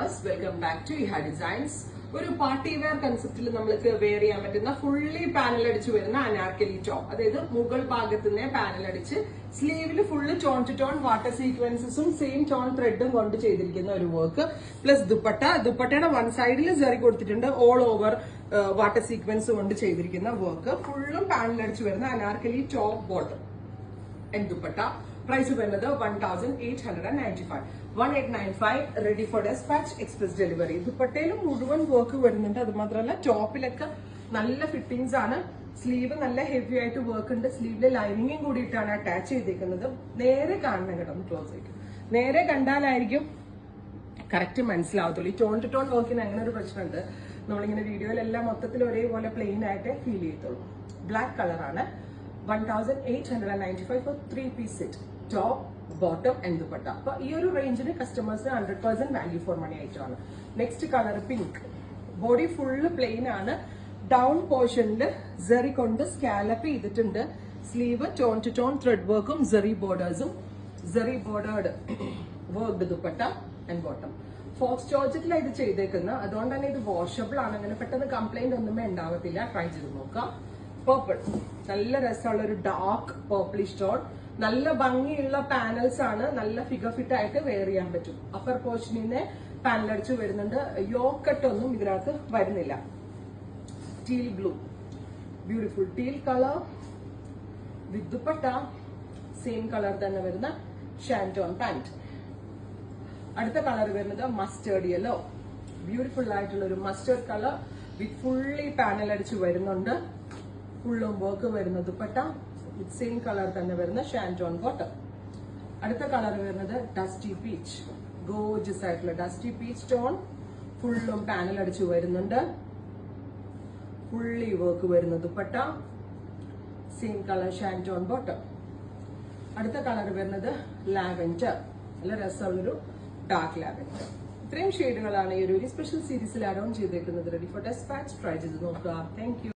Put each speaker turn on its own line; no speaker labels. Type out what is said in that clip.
viewers, welcome back to Iha Designs. ഒരു party wear കൺസെപ്റ്റിൽ നമ്മൾക്ക് wear ചെയ്യാൻ പറ്റുന്ന ഫുള്ളി പാനൽ അടിച്ച് വരുന്ന അനാർക്കലി ടോപ്പ്. അതായത് മുകൾ ഭാഗത്ത് നിന്ന് പാനൽ അടിച്ച് സ്ലീവിൽ full tone to tone water സീക്വൻസസും സെയിം ടോൺ ത്രെഡും കൊണ്ട് ചെയ്തിരിക്കുന്ന ഒരു വർക്ക്. പ്ലസ് ദുപ്പട്ടയുടെ വൺ സൈഡിൽ സെറി കൊടുത്തിട്ടുണ്ട്. ഓൾ ഓവർ വാട്ടർ സീക്വൻസ് കൊണ്ട് ചെയ്തിരിക്കുന്ന വർക്ക്. ഫുള്ളും പാനൽ അടിച്ച് വരുന്ന Anarkali top bottom and dupatta. Price വരുന്നത് 1895. 1895 ready for dispatch, express delivery. ദുപ്പട്ടയിലും മുഴുവൻ വർക്ക് വരുന്നുണ്ട്. അത് മാത്രമല്ല ടോപ്പിലൊക്കെ നല്ല ഫിറ്റിംഗ്സ് ആണ്. സ്ലീവ് നല്ല ഹെവി ആയിട്ട് വർക്ക് ഉണ്ട്. സ്ലീവില് ലൈനിങ്ങും കൂടിയിട്ടാണ് അറ്റാച്ച് ചെയ്തേക്കുന്നത്. നേരെ കാണണം കേട്ടോ, ക്ലോസ് ആയിരിക്കും. നേരെ കണ്ടാലായിരിക്കും കറക്റ്റ് മനസ്സിലാവത്തുള്ളൂ. ഈ ടോൺ ടു ടോൺ വർക്കിന് അങ്ങനെ ഒരു പ്രശ്നമുണ്ട്. നമ്മളിങ്ങനെ വീഡിയോയിലെല്ലാം മൊത്തത്തിൽ ഒരേപോലെ പ്ലെയിൻ ആയിട്ട് ഫീൽ ചെയ്യത്തുള്ളൂ. ബ്ലാക്ക് കളറാണ്. 1895 for 3-piece set. Top, bottom and dupatta. അപ്പൊ ഈ ഒരു റേഞ്ചിന് കസ്റ്റമേഴ്സിന് 100% വാല്യൂ ഫോർ മണി ആയിട്ടാണ്. Next colour pink. Body full plain ആണ്. ഡൗൺ പോർഷനിൽ സെറി കൊണ്ട് സ്കാലപ്പ് ചെയ്തിട്ടുണ്ട്. Sleeve tone to tone thread വർക്കും സെറി ബോർഡേഴ്സും, zari bordered worked dupatta and bottom. Faux ജോർജറ്റിലാണ് ഇത് ചെയ്തേക്കുന്നത്. അതുകൊണ്ട് തന്നെ ഇത് വാഷബിൾ ആണ്. അങ്ങനെ പെട്ടെന്ന് കംപ്ലൈന്റ് ഒന്നുമേ ഉണ്ടാവത്തില്ല. ട്രൈ ചെയ്ത് നോക്കാം. പേർപ്പിൾ, നല്ല രസമുള്ള ഒരു ഡാർക്ക് പേർപ്പിളിഷ് ടോൺ. നല്ല ഭംഗിയുള്ള പാനൽസ് ആണ്. നല്ല ഫിഗർ ഫിറ്റ് ആയിട്ട് വെയർ ചെയ്യാൻ പറ്റും. അപ്പർ പോർഷനിൽ നിന്ന് പാനൽ അടിച്ച് വരുന്നുണ്ട്. യോക്കട്ട് ഒന്നും ഇതിനകത്ത് വരുന്നില്ല. Teal blue, beautiful teal colour വിത്ത് ദുപ്പട്ട. സെയിം കളർ തന്നെ വരുന്ന ഷാൻറ്റോൺ പാന്റ്. അടുത്ത കളർ വരുന്നത് മസ്റ്റേർഡ് യെല്ലോ. ബ്യൂട്ടിഫുൾ ആയിട്ടുള്ള ഒരു മസ്റ്റേർഡ് കളർ വിത്ത് ഫുള്ളി പാനൽ അടിച്ച് വരുന്നുണ്ട്. ഫുള്ളും വർക്ക് വരുന്ന ദുപ്പട്ട വിത്ത് സെയിം കളർ തന്നെ വരുന്ന ഷാൻറ്റോൺ ബോട്ടം. അടുത്ത കളർ വരുന്നത് ഡസ്റ്റി പീച്ച്. ഗോർജിയസ് ആയിട്ടുള്ള ഡസ്റ്റി പീച്ച് ടോൺ. ഫുള്ളും പാനൽ അടിച്ച് വരുന്നുണ്ട്. ഫുള്ളി വർക്ക് വരുന്ന ദുപ്പട്ട, സെയിം കളർ ഷാൻറ്റോൺ ബോട്ടം. അടുത്ത കളർ വരുന്നത് ലാവെൻഡർ. നല്ല രസമുള്ളൊരു ഡാർക്ക് ലാവെൻഡർ. ഇത്രയും ഷെയ്ഡുകളാണ് ഈ ഒരു സ്പെഷ്യൽ സീരീസിൽ ആഡ് ഓൺ ചെയ്തേക്കുന്നത്. Ready for despatch. ട്രൈ ചെയ്ത് നോക്കുക. Thank U.